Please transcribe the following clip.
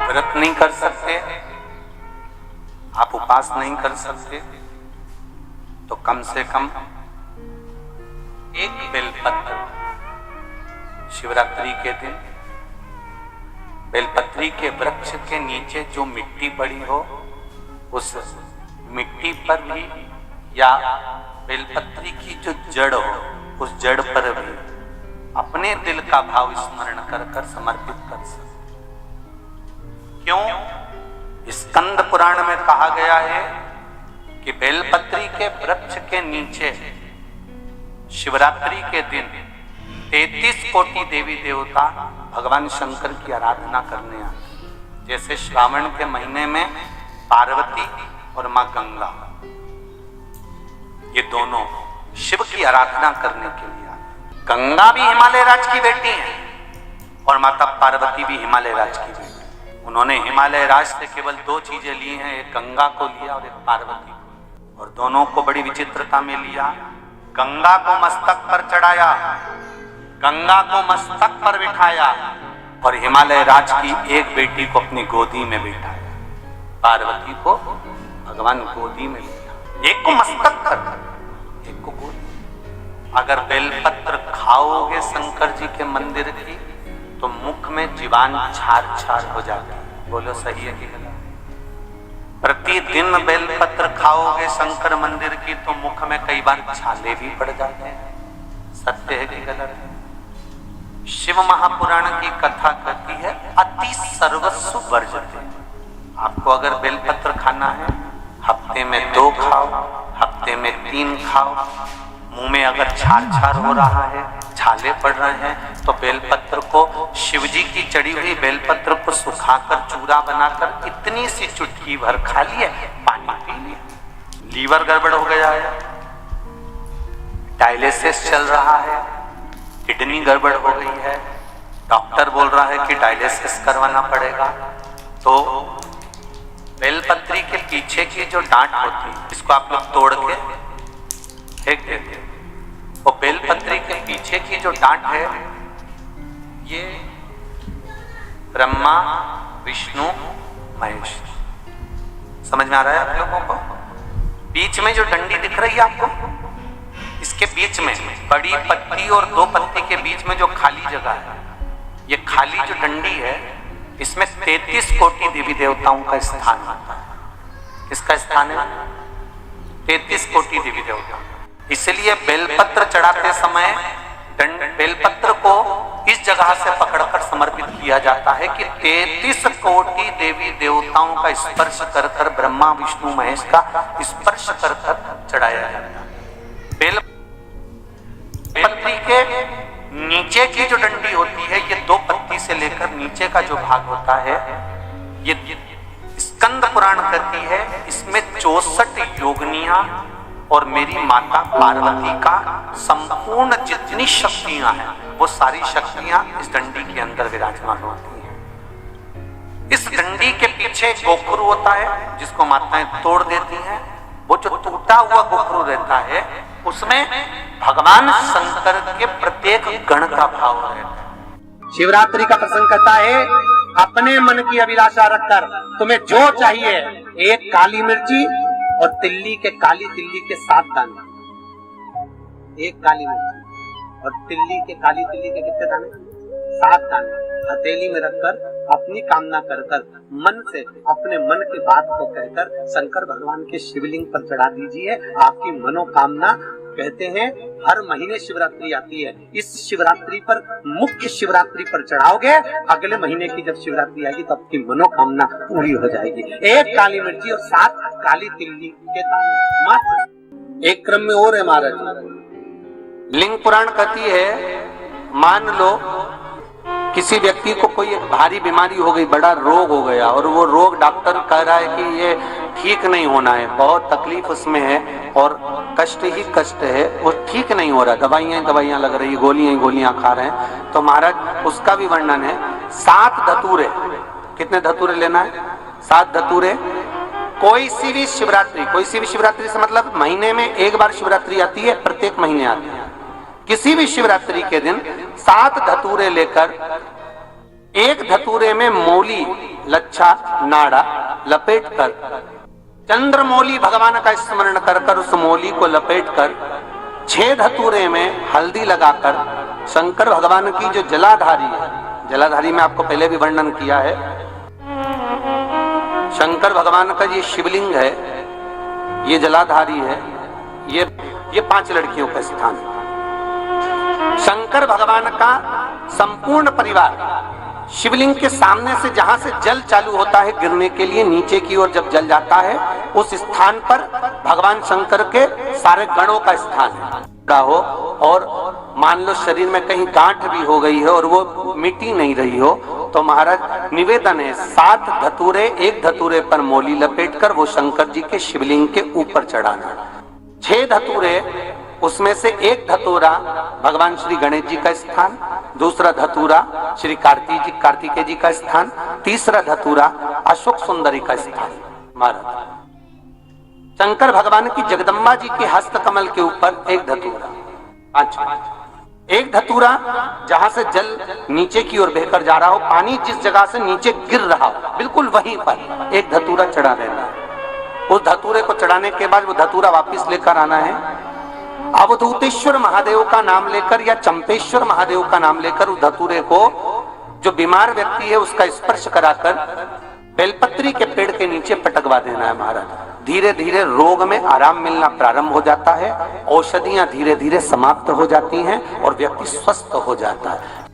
व्रत नहीं कर सकते, आप उपवास नहीं कर सकते, तो कम से कम एक बेलपत्र शिवरात्रि के दिन बेलपत्री के वृक्ष के नीचे जो मिट्टी पड़ी हो उस मिट्टी पर भी, या बेलपत्री की जो जड़ हो उस जड़ पर भी अपने दिल का भाव स्मरण कर कर समर्पित कर सकते। क्यों? स्कंद पुराण में कहा गया है कि बेलपत्री के वृक्ष के नीचे शिवरात्रि के दिन 33 कोटि देवी देवता भगवान शंकर की आराधना करने आते। जैसे श्रावण के महीने में पार्वती और मां गंगा, ये दोनों शिव की आराधना करने के लिए आते। गंगा भी हिमालय राज की बेटी है और माता पार्वती भी हिमालय राज की बेटी। उन्होंने हिमालय राज से केवल 2 चीजें ली हैं, एक गंगा को लिया और एक पार्वती को, और दोनों को बड़ी विचित्रता में लिया। गंगा को मस्तक पर चढ़ाया, गंगा को मस्तक पर बिठाया और हिमालय राज की एक बेटी को अपनी गोदी में बिठाया। पार्वती को भगवान गोदी में लिया, एक को मस्तक पर, एक को गोदी। अगर बेलपत्र खाओगे शंकर जी के मंदिर की तो मुख में जीवान छार छार हो जाती है। बोलो सही है कि गलत? प्रतिदिन बेलपत्र खाओगे शंकर मंदिर की तो मुख में कई बार छाले भी पड़ जाते हैं। सत्य है कि गलत है? शिव महापुराण की कथा कहती है अति सर्वस्व वर्जते। आपको अगर बेलपत्र खाना है, हफ्ते में 2 खाओ, हफ्ते में 3 खाओ। मुंह में अगर छार छार हो रहा है, छाले पड़ रहे हैं, तो बेलपत्र को, शिवजी की चढ़ी हुई बेलपत्र को सुखाकर चूरा बनाकर इतनी सी चुटकी भर खा लिए, पानी पी लिया। लीवर गड़बड़ हो गया है, डायलिसिस चल रहा है, किडनी गड़बड़ हो गई है, डॉक्टर बोल रहा है कि डायलिसिस करवाना पड़ेगा, तो बेलपत्री के पीछे की जो डांट होती है इसको आप लोग तोड़ के फेंक देते हैं। वो बेलपत्री के पीछे की जो डांट है ये ब्रह्मा विष्णु महेश, समझ में आ रहा है आप लोगों को? बीच में जो डंडी दिख रही है आपको, इसके बीच में बड़ी पत्ती और 2 पत्ती के बीच में जो खाली जगह है, ये खाली जो डंडी है इसमें 33 कोटि देवी देवताओं का स्थान आता है। किसका स्थान है? 33 कोटि देवी देवता। इसलिए बेलपत्र चढ़ाते समय बेलपत्र को इस जगह से पकड़कर समर्पित किया जाता है कि 33 कोटि देवी देवताओं का स्पर्श कर कर, ब्रह्मा विष्णु महेश का स्पर्श कर कर चढ़ाया जाता है। बेलपत्री के नीचे की जो डंडी होती है, ये 2 पत्ती से लेकर नीचे का जो भाग होता है, ये स्कंद पुराण कहती है इसमें 64 योगनियां और मेरी माता पार्वती का संपूर्ण जितनी शक्तियां हैं वो सारी शक्तियां इस डंडी के अंदर विराजमान होती हैं। इस डंडी के पीछे गोखरू होता है जिसको माताएं तोड़ देती हैं। वो जो टूटा हुआ गोखरू रहता है उसमें भगवान शंकर के प्रत्येक गण का भाव रहता है। शिवरात्रि का प्रसंग कहता है अपने मन की अभिलाषा रखकर तुम्हें जो चाहिए, एक काली मिर्ची और काली तिल्ली के 7 दाने, एक काली मिर्ची और काली तिल्ली के कितने दाने? 7 दाने हथेली में रखकर अपनी कामना कर कर मन से अपने मन की बात को कहकर शंकर भगवान के शिवलिंग पर चढ़ा दीजिए। आपकी मनोकामना, कहते हैं हर महीने शिवरात्रि आती है, इस शिवरात्रि पर, मुख्य शिवरात्रि पर चढ़ाओगे, अगले महीने की जब शिवरात्रि आएगी तो आपकी मनोकामना पूरी हो जाएगी। एक काली मिर्ची और 7 काली तिल्ली के दाने मात्र। एक क्रम में और है महाराज, लिंग पुराण कहती है मान लो किसी व्यक्ति को कोई एक भारी बीमारी हो गई, बड़ा रोग हो गया और वो रोग डॉक्टर कह रहा है कि ये ठीक नहीं होना है, बहुत तकलीफ उसमें है और कष्ट ही कष्ट है, वो ठीक नहीं हो रहा, दवाइयां लग रही, गोलियां खा रहे हैं, तो महाराज उसका भी वर्णन है। 7 धतूरे, कितने धतूरे लेना है? 7 धतूरे। कोई सी भी शिवरात्रि से मतलब महीने में एक बार शिवरात्रि आती है, प्रत्येक महीने आती है। किसी भी शिवरात्रि के दिन 7 धतूरे लेकर, एक धतूरे में मौली लच्छा नाड़ा लपेटकर चंद्रमौली भगवान का स्मरण कर कर उस मौली को लपेटकर 6 धतूरे में हल्दी लगाकर शंकर भगवान की जो जलाधारी है, जलाधारी में आपको पहले भी वर्णन किया है, शंकर भगवान का ये शिवलिंग है, ये जलाधारी है, ये 5 लड़कियों का स्थान है। शंकर भगवान का संपूर्ण परिवार शिवलिंग के सामने से जहां से जल चालू होता है गिरने के लिए नीचे की ओर जब जल जाता है, उस स्थान पर भगवान शंकर के सारे गणों का स्थान है हो। और मान लो शरीर में कहीं गांठ भी हो गई है और वो मिटी नहीं रही हो, तो महाराज निवेदन है 7 धतूरे, 1 धतूरे पर मौली लपेटकर वो शंकर जी के शिवलिंग के ऊपर चढ़ाना। 6 धतूरे, उसमें से 1 धतूरा भगवान श्री गणेश जी का स्थान, दूसरा धतूरा श्री कार्तिकेय जी का स्थान, तीसरा धतूरा अशोक सुंदरी का स्थान। महाराज शंकर भगवान की जगदम्बा जी के हस्त कमल के ऊपर 1 धतूरा, 1 धतूरा जहां से जल नीचे की ओर बहकर जा रहा हो, पानी जिस जगह से नीचे गिर रहा हो बिल्कुल वहीं पर 1 धतूरा चढ़ा देना है। उस धतूरे को चढ़ाने के बाद वो धतूरा वापस लेकर आना है। अवधूतेश्वर महादेव का नाम लेकर या चंपेश्वर महादेव का नाम लेकर उस धतूरे को, जो बीमार व्यक्ति है उसका स्पर्श कराकर बेलपत्री के पेड़ के नीचे पटकवा देना है। महाराज धीरे धीरे रोग में आराम मिलना प्रारंभ हो जाता है, औषधियां धीरे धीरे समाप्त हो जाती हैं और व्यक्ति स्वस्थ हो जाता है।